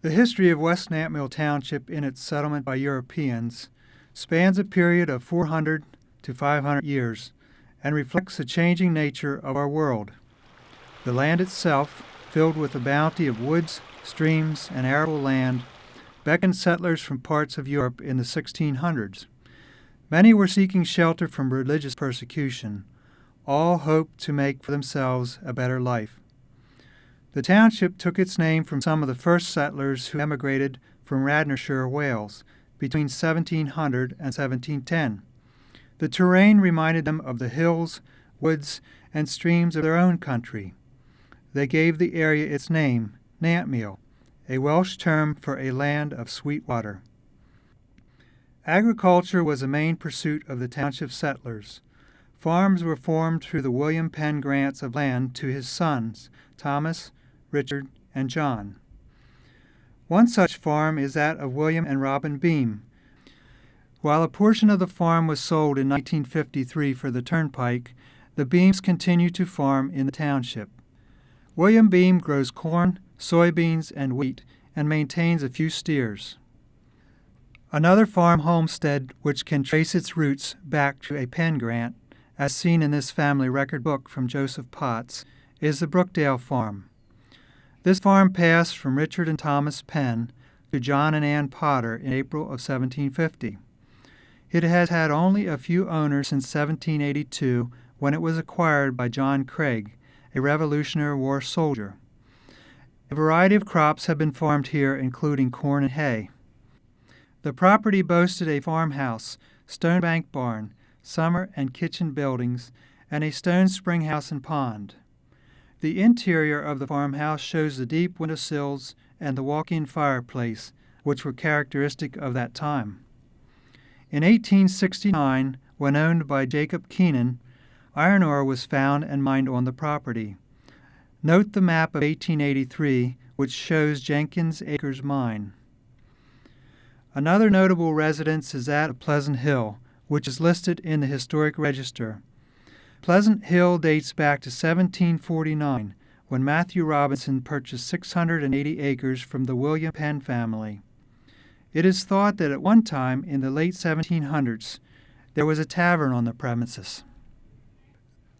The history of West Nantmeal Township in its settlement by Europeans spans a period of 400 to 500 years and reflects the changing nature of our world. The land itself, filled with the bounty of woods, streams, and arable land, beckoned settlers from parts of Europe in the 1600s. Many were seeking shelter from religious persecution. All hoped to make for themselves a better life. The township took its name from some of the first settlers who emigrated from Radnorshire, Wales, between 1700 and 1710. The terrain reminded them of the hills, woods, and streams of their own country. They gave the area its name, Nantmeal, a Welsh term for a land of sweet water. Agriculture was a main pursuit of the township settlers. Farms were formed through the William Penn grants of land to his sons, Thomas, Richard, and John. One such farm is that of William and Robin Beam. While a portion of the farm was sold in 1953 for the turnpike, the Beams continue to farm in the township. William Beam grows corn, soybeans, and wheat, and maintains a few steers. Another farm homestead which can trace its roots back to a Penn grant, as seen in this family record book from Joseph Potts, is the Brookdale Farm. This farm passed from Richard and Thomas Penn to John and Ann Potter in April of 1750. It has had only a few owners since 1782, when it was acquired by John Craig, a Revolutionary War soldier. A variety of crops have been farmed here, including corn and hay. The property boasted a farmhouse, stone bank barn, summer and kitchen buildings, and a stone spring house and pond. The interior of the farmhouse shows the deep window sills and the walk-in fireplace, which were characteristic of that time. In 1869, when owned by Jacob Keenan, iron ore was found and mined on the property. Note the map of 1883, which shows Jenkins Acres Mine. Another notable residence is that of Pleasant Hill, which is listed in the Historic Register. Pleasant Hill dates back to 1749, when Matthew Robinson purchased 680 acres from the William Penn family. It is thought that at one time in the late 1700s, there was a tavern on the premises.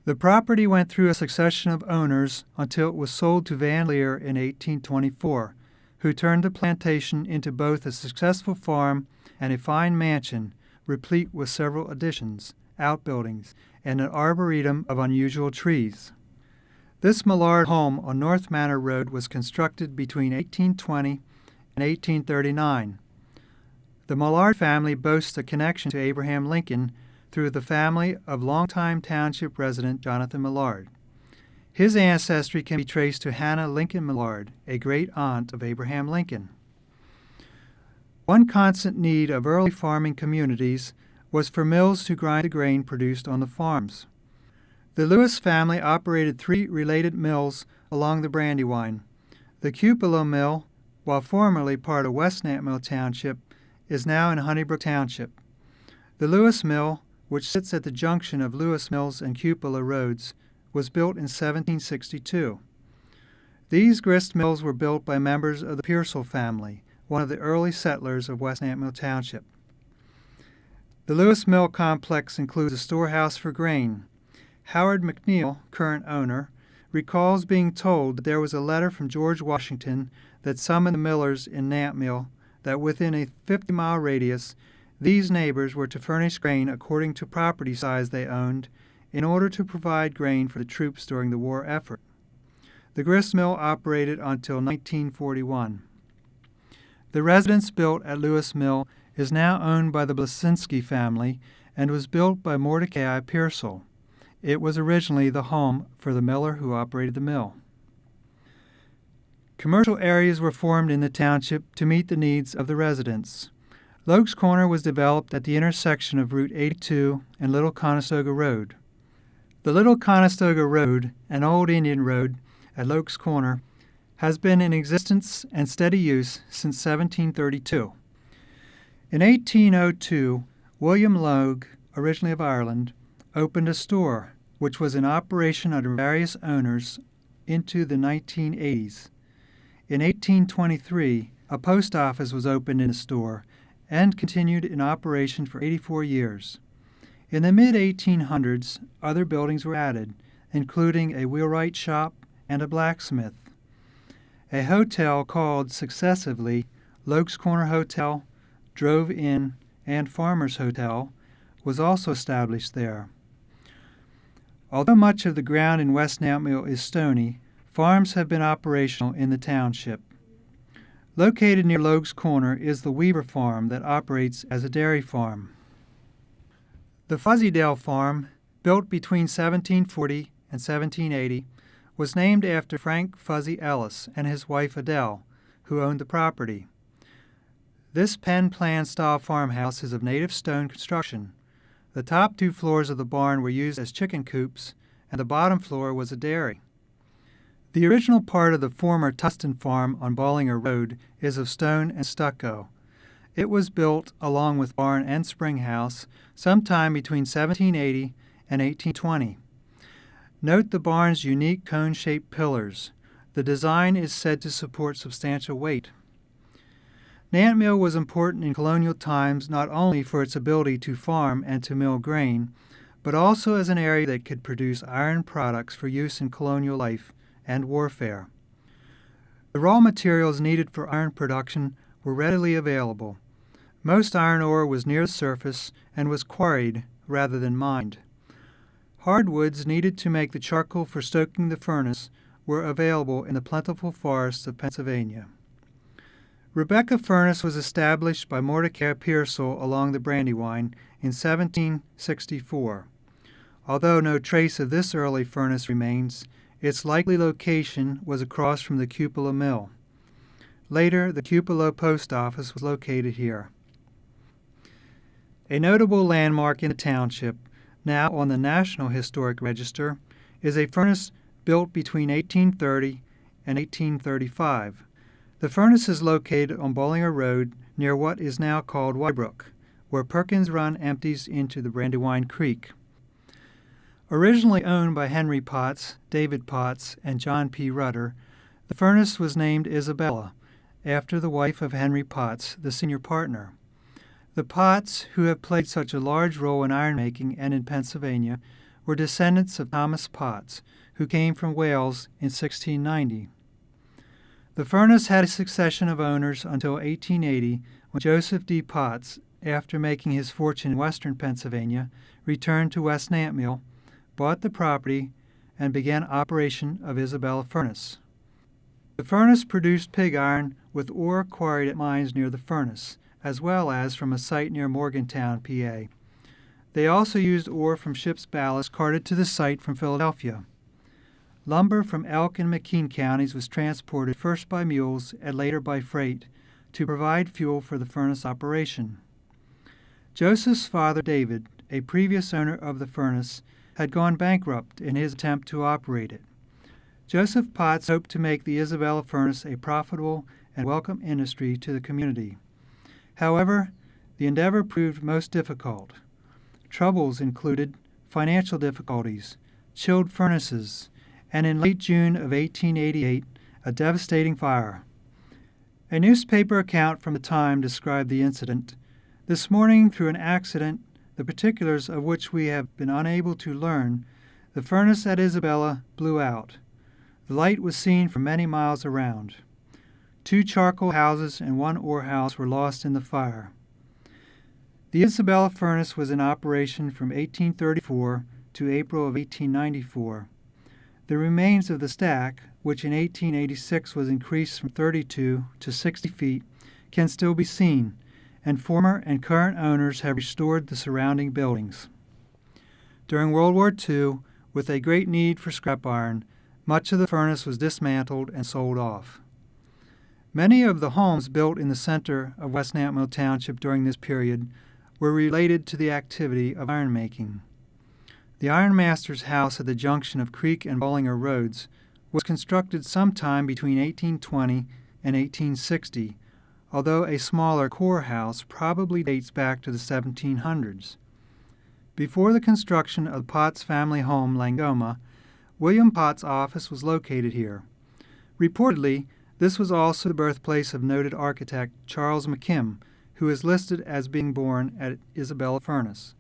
The property went through a succession of owners until it was sold to Van Leer in 1824, who turned the plantation into both a successful farm and a fine mansion, replete with several additions, outbuildings, and an arboretum of unusual trees. This Millard home on North Manor Road was constructed between 1820 and 1839. The Millard family boasts a connection to Abraham Lincoln through the family of longtime township resident Jonathan Millard. His ancestry can be traced to Hannah Lincoln Millard, a great-aunt of Abraham Lincoln. One constant need of early farming communities was for mills to grind the grain produced on the farms. The Lewis family operated 3 related mills along the Brandywine. The Cupola Mill, while formerly part of West Nantmeal Township, is now in Honeybrook Township. The Lewis Mill, which sits at the junction of Lewis Mills and Cupola Roads, was built in 1762. These grist mills were built by members of the Pearsall family, one of the early settlers of West Nantmeal Township. The Lewis Mill complex includes a storehouse for grain. Howard McNeil, current owner, recalls being told that there was a letter from George Washington that summoned the millers in Nantmeal that within a 50-mile radius, these neighbors were to furnish grain according to property size they owned in order to provide grain for the troops during the war effort. The grist mill operated until 1941. The residence built at Lewis Mill is now owned by the Blasinski family and was built by Mordecai Pearsall. It was originally the home for the miller who operated the mill. Commercial areas were formed in the township to meet the needs of the residents. Loke's Corner was developed at the intersection of Route 82 and Little Conestoga Road. The Little Conestoga Road, an old Indian road at Loke's Corner, has been in existence and steady use since 1732. In 1802, William Logue, originally of Ireland, opened a store, which was in operation under various owners into the 1980s. In 1823, A post office was opened in the store and continued in operation for 84 years. In the mid-1800s, other buildings were added, including a wheelwright shop and a blacksmith. A hotel called successively Loke's Corner Hotel, Drove Inn, and Farmers Hotel was also established there. Although much of the ground in West Nantmeal is stony, farms have been operational in the township. Located near Loke's Corner is the Weaver Farm that operates as a dairy farm. The Fuzzydale Farm, built between 1740 and 1780, was named after Frank Fuzzy Ellis and his wife Adele, who owned the property. This pen plan style farmhouse is of native stone construction. The top 2 floors of the barn were used as chicken coops, and the bottom floor was a dairy. The original part of the former Tustin Farm on Ballinger Road is of stone and stucco. It was built, along with barn and spring house, sometime between 1780 and 1820. Note the barn's unique cone-shaped pillars. The design is said to support substantial weight. Nantmeal was important in colonial times not only for its ability to farm and to mill grain, but also as an area that could produce iron products for use in colonial life and warfare. The raw materials needed for iron production were readily available. Most iron ore was near the surface and was quarried rather than mined. Hardwoods needed to make the charcoal for stoking the furnace were available in the plentiful forests of Pennsylvania. Rebecca Furnace was established by Mordecai Pearsall along the Brandywine in 1764. Although no trace of this early furnace remains, its likely location was across from the Cupola Mill. Later, the Cupola Post Office was located here. A notable landmark in the township, now on the National Historic Register, is a furnace built between 1830 and 1835. The furnace is located on Ballinger Road near what is now called Wybrook, where Perkins Run empties into the Brandywine Creek. Originally owned by Henry Potts, David Potts, and John P. Rutter, the furnace was named Isabella, after the wife of Henry Potts, the senior partner. The Potts, who have played such a large role in ironmaking and in Pennsylvania, were descendants of Thomas Potts, who came from Wales in 1690. The furnace had a succession of owners until 1880, when Joseph D. Potts, after making his fortune in western Pennsylvania, returned to West Nantmeal, bought the property, and began operation of Isabella Furnace. The furnace produced pig iron with ore quarried at mines near the furnace, as well as from a site near Morgantown, PA. They also used ore from ship's ballast carted to the site from Philadelphia. Lumber from Elk and McKean counties was transported first by mules and later by freight to provide fuel for the furnace operation. Joseph's father, David, a previous owner of the furnace, had gone bankrupt in his attempt to operate it. Joseph Potts hoped to make the Isabella furnace a profitable and welcome industry to the community. However, the endeavor proved most difficult. Troubles included financial difficulties, chilled furnaces, and in late June of 1888, a devastating fire. A newspaper account from the time described the incident. This morning, through an accident, the particulars of which we have been unable to learn, the furnace at Isabella blew out. The light was seen for many miles around. 2 charcoal houses and 1 ore house were lost in the fire. The Isabella furnace was in operation from 1834 to April of 1894. The remains of the stack, which in 1886 was increased from 32 to 60 feet, can still be seen, and former and current owners have restored the surrounding buildings. During World War II, with a great need for scrap iron, much of the furnace was dismantled and sold off. Many of the homes built in the center of West Nantmeal Township during this period were related to the activity of ironmaking. The ironmaster's house at the junction of Creek and Ballinger Roads was constructed sometime between 1820 and 1860, although a smaller core house probably dates back to the 1700s. Before the construction of the Potts family home, Langoma, William Potts' office was located here. Reportedly, This was also the birthplace of noted architect Charles McKim, who is listed as being born at Isabella Furnace.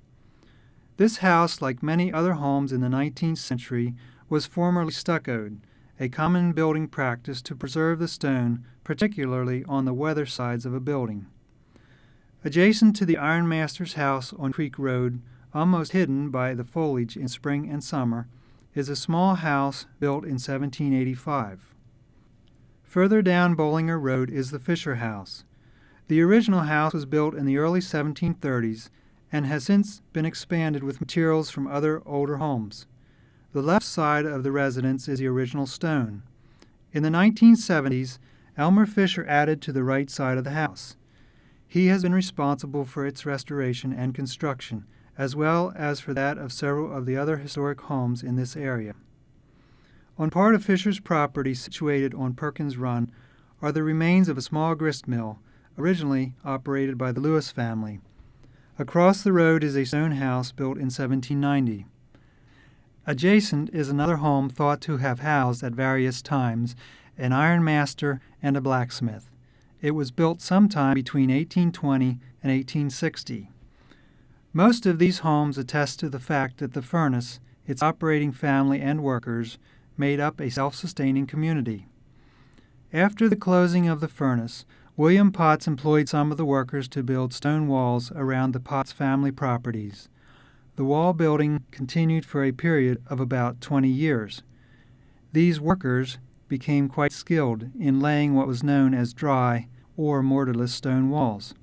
This house, like many other homes in the 19th century, was formerly stuccoed, a common building practice to preserve the stone, particularly on the weather sides of a building. Adjacent to the ironmaster's house on Creek Road, almost hidden by the foliage in spring and summer, is a small house built in 1785. Further down Bollinger Road is the Fisher House. The original house was built in the early 1730s and has since been expanded with materials from other older homes. The left side of the residence is the original stone. In the 1970s, Elmer Fisher added to the right side of the house. He has been responsible for its restoration and construction, as well as for that of several of the other historic homes in this area. On part of Fisher's property situated on Perkins Run are the remains of a small grist mill, originally operated by the Lewis family. Across the road is a stone house built in 1790. Adjacent is another home thought to have housed at various times an ironmaster and a blacksmith. It was built sometime between 1820 and 1860. Most of these homes attest to the fact that the furnace, its operating family and workers, made up a self-sustaining community. After the closing of the furnace, William Potts employed some of the workers to build stone walls around the Potts family properties. The wall building continued for a period of about 20 years. These workers became quite skilled in laying what was known as dry or mortarless stone walls.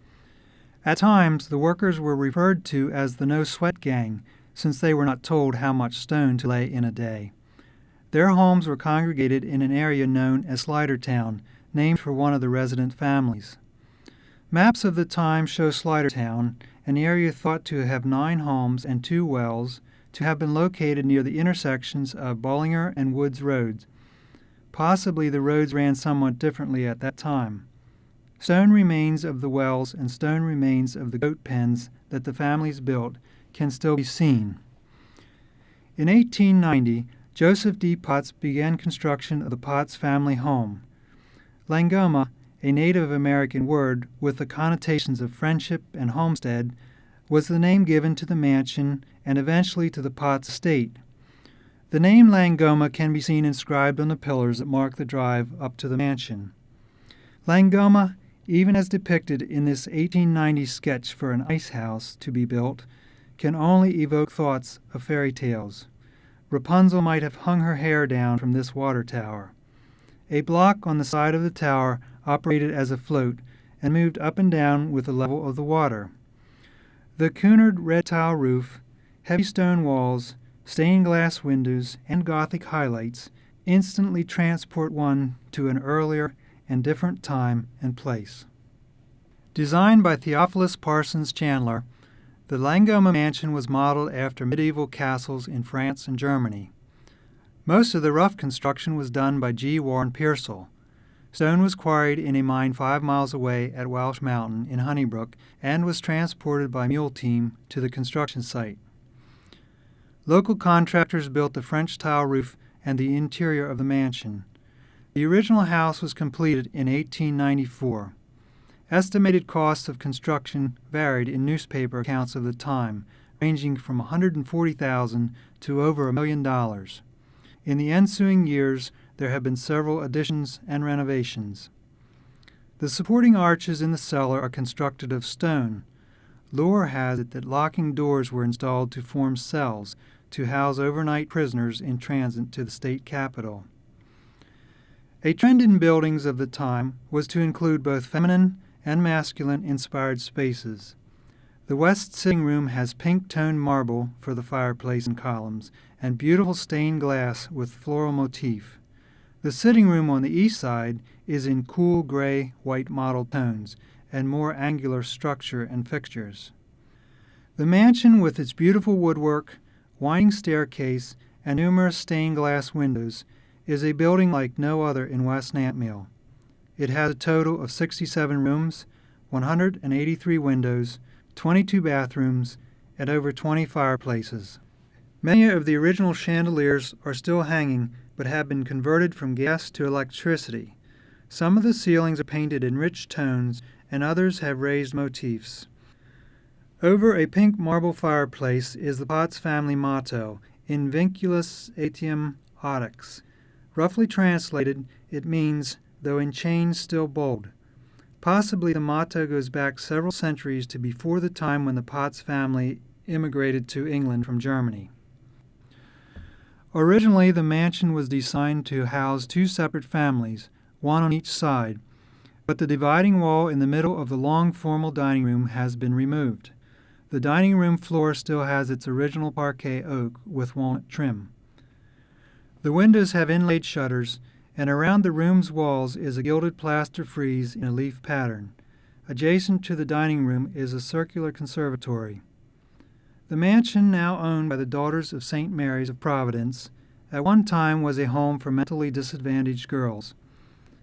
At times, the workers were referred to as the no-sweat gang, since they were not told how much stone to lay in a day. Their homes were congregated in an area known as Slidertown, named for one of the resident families. Maps of the time show Slidertown, an area thought to have 9 homes and 2 wells, to have been located near the intersections of Bollinger and Woods Roads. Possibly the roads ran somewhat differently at that time. Stone remains of the wells and stone remains of the goat pens that the families built can still be seen. In 1890, Joseph D. Potts began construction of the Potts family home. Langoma, a Native American word with the connotations of friendship and homestead, was the name given to the mansion and eventually to the Potts estate. The name Langoma can be seen inscribed on the pillars that mark the drive up to the mansion. Langoma, even as depicted in this 1890 sketch for an ice house to be built, can only evoke thoughts of fairy tales. Rapunzel might have hung her hair down from this water tower. A block on the side of the tower operated as a float and moved up and down with the level of the water. The Cunard red tile roof, heavy stone walls, stained glass windows, and Gothic highlights instantly transport one to an earlier and different time and place. Designed by Theophilus Parsons Chandler, the Langoma mansion was modeled after medieval castles in France and Germany. Most of the rough construction was done by G. Warren Pearsall. Stone was quarried in a mine 5 miles away at Welsh Mountain in Honeybrook and was transported by mule team to the construction site. Local contractors built the French tile roof and the interior of the mansion. The original house was completed in 1894. Estimated costs of construction varied in newspaper accounts of the time, ranging from $140,000 to over $1 million. In the ensuing years, there have been several additions and renovations. The supporting arches in the cellar are constructed of stone. Lore has it that locking doors were installed to form cells to house overnight prisoners in transit to the state capitol. A trend in buildings of the time was to include both feminine and masculine-inspired spaces. The west sitting room has pink-toned marble for the fireplace and columns, and beautiful stained glass with floral motif. The sitting room on the east side is in cool gray-white mottled tones, and more angular structure and fixtures. The mansion, with its beautiful woodwork, winding staircase, and numerous stained glass windows, is a building like no other in West Nantmeal. It has a total of 67 rooms, 183 windows, 22 bathrooms, and over 20 fireplaces. Many of the original chandeliers are still hanging but have been converted from gas to electricity. Some of the ceilings are painted in rich tones, and others have raised motifs. Over a pink marble fireplace is the Potts family motto, In vinculus etiam audax. Roughly translated, it means, though in chains still bold. Possibly the motto goes back several centuries to before the time when the Potts family immigrated to England from Germany. Originally, the mansion was designed to house two separate families, one on each side, but the dividing wall in the middle of the long formal dining room has been removed. The dining room floor still has its original parquet oak with walnut trim. The windows have inlaid shutters, and around the room's walls is a gilded plaster frieze in a leaf pattern. Adjacent to the dining room is a circular conservatory. The mansion, now owned by the Daughters of St. Mary's of Providence, at one time was a home for mentally disadvantaged girls.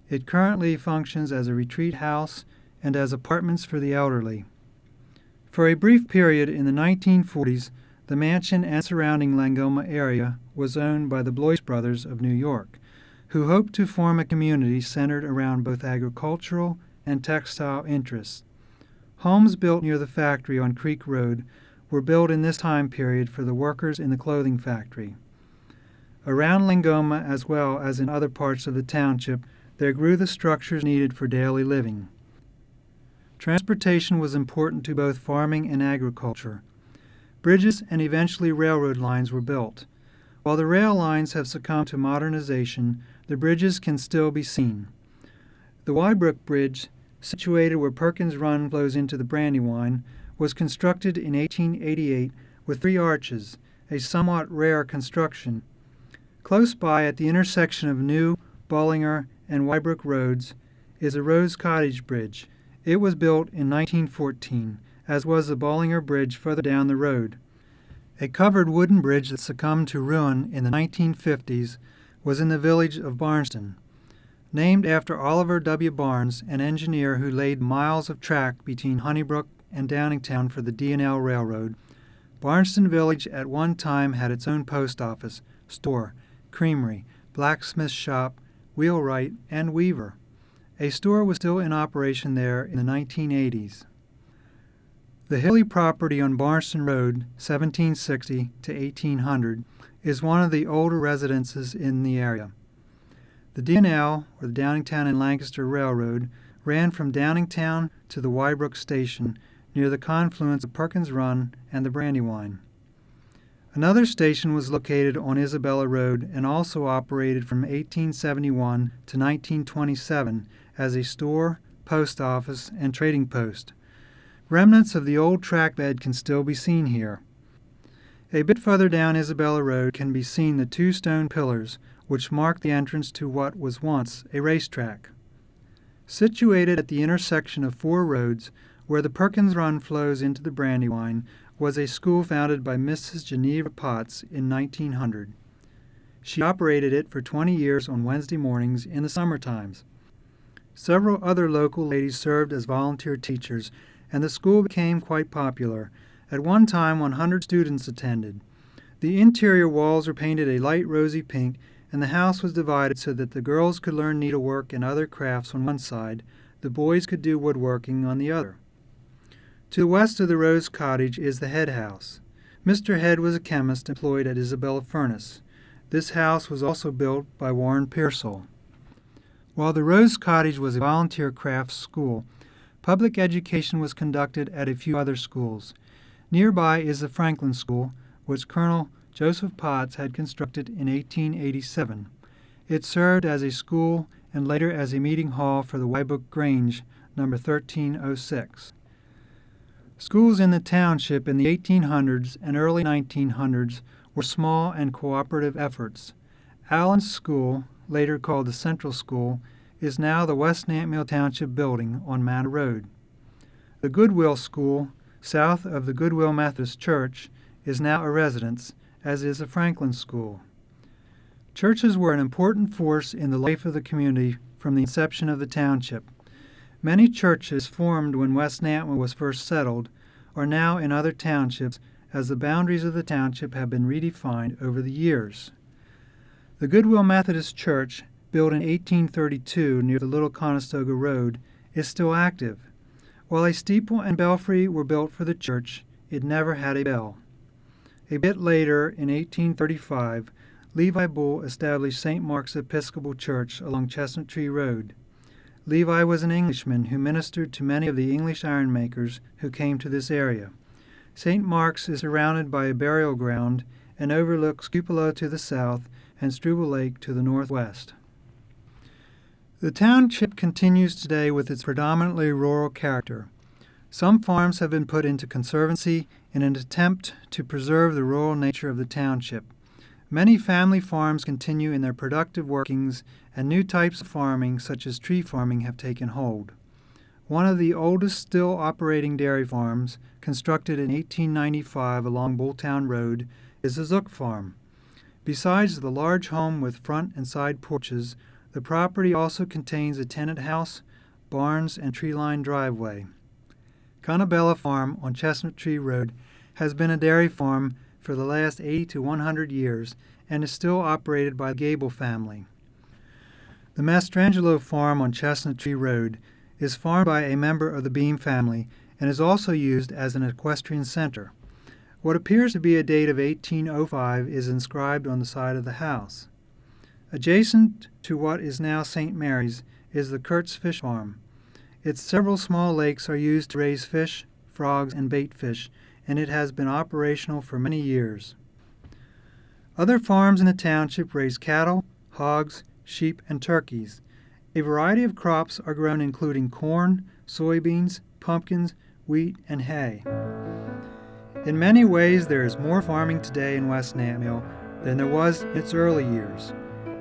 It currently functions as a retreat house and as apartments for the elderly. For a brief period in the 1940s, the mansion and surrounding Langoma area was owned by the Blois brothers of New York, who hoped to form a community centered around both agricultural and textile interests. Homes built near the factory on Creek Road were built in this time period for the workers in the clothing factory. Around Langoma, as well as in other parts of the township, there grew the structures needed for daily living. Transportation was important to both farming and agriculture. Bridges and eventually railroad lines were built. While the rail lines have succumbed to modernization, the bridges can still be seen. The Wybrook Bridge, situated where Perkins Run flows into the Brandywine, was constructed in 1888 with 3 arches, a somewhat rare construction. Close by, at the intersection of New, Ballinger, and Wybrook Roads, is a Rose Cottage Bridge. It was built in 1914, as was the Ballinger Bridge further down the road. A covered wooden bridge that succumbed to ruin in the 1950s was in the village of Barnston. Named after Oliver W. Barnes, an engineer who laid miles of track between Honeybrook and Downingtown for the D&L Railroad, Barnston Village at one time had its own post office, store, creamery, blacksmith shop, wheelwright, and weaver. A store was still in operation there in the 1980s. The hilly property on Barnston Road, 1760 to 1800, is one of the older residences in the area. The D&L, or the Downingtown and Lancaster Railroad, ran from Downingtown to the Wybrook Station near the confluence of Perkins Run and the Brandywine. Another station was located on Isabella Road and also operated from 1871 to 1927 as a store, post office, and trading post. Remnants of the old track bed can still be seen here. A bit further down Isabella Road can be seen the 2 stone pillars which mark the entrance to what was once a racetrack. Situated at the intersection of 4 roads, where the Perkins Run flows into the Brandywine, was a school founded by Mrs. Geneva Potts in 1900. She operated it for 20 years on Wednesday mornings in the summer times. Several other local ladies served as volunteer teachers, and the school became quite popular. At one time, 100 students attended. The interior walls were painted a light rosy pink, and the house was divided so that the girls could learn needlework and other crafts on one side, the boys could do woodworking on the other. To the west of the Rose Cottage is the Head House. Mr. Head was a chemist employed at Isabella Furnace. This house was also built by Warren Pearsall. While the Rose Cottage was a volunteer crafts school, public education was conducted at a few other schools. Nearby is the Franklin School, which Colonel Joseph Potts had constructed in 1887. It served as a school and later as a meeting hall for the Wybrook Grange, number 1306. Schools in the township in the 1800s and early 1900s were small and cooperative efforts. Allen's School, later called the Central School, is now the West Nantmeal Township building on Manor Road. The Goodwill School, south of the Goodwill Methodist Church, is now a residence, as is the Franklin School. Churches were an important force in the life of the community from the inception of the township. Many churches formed when West Nantmeal was first settled are now in other townships as the boundaries of the township have been redefined over the years. The Goodwill Methodist Church built in 1832 near the Little Conestoga Road, is still active. While a steeple and belfry were built for the church, it never had a bell. A bit later, in 1835, Levi Bull established St. Mark's Episcopal Church along Chestnut Tree Road. Levi was an Englishman who ministered to many of the English ironmakers who came to this area. St. Mark's is surrounded by a burial ground and overlooks Cupola to the south and Struble Lake to the northwest. The township continues today with its predominantly rural character. Some farms have been put into conservancy in an attempt to preserve the rural nature of the township. Many family farms continue in their productive workings, and new types of farming, such as tree farming, have taken hold. One of the oldest still operating dairy farms, constructed in 1895 along Bulltown Road, is the Zook Farm. Besides the large home with front and side porches, the property also contains a tenant house, barns, and tree-lined driveway. Conabella Farm on Chestnut Tree Road has been a dairy farm for the last 80 to 100 years and is still operated by the Gable family. The Mastrangelo Farm on Chestnut Tree Road is farmed by a member of the Beam family and is also used as an equestrian center. What appears to be a date of 1805 is inscribed on the side of the house. Adjacent to what is now St. Mary's is the Kurtz Fish Farm. Its several small lakes are used to raise fish, frogs, and bait fish, and it has been operational for many years. Other farms in the township raise cattle, hogs, sheep, and turkeys. A variety of crops are grown including corn, soybeans, pumpkins, wheat, and hay. In many ways, there is more farming today in West Nantmeal than there was in its early years.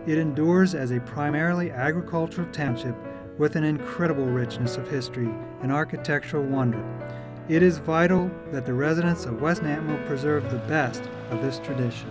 It endures as a primarily agricultural township with an incredible richness of history and architectural wonder. It is vital that the residents of West Nantmeal preserve the best of this tradition.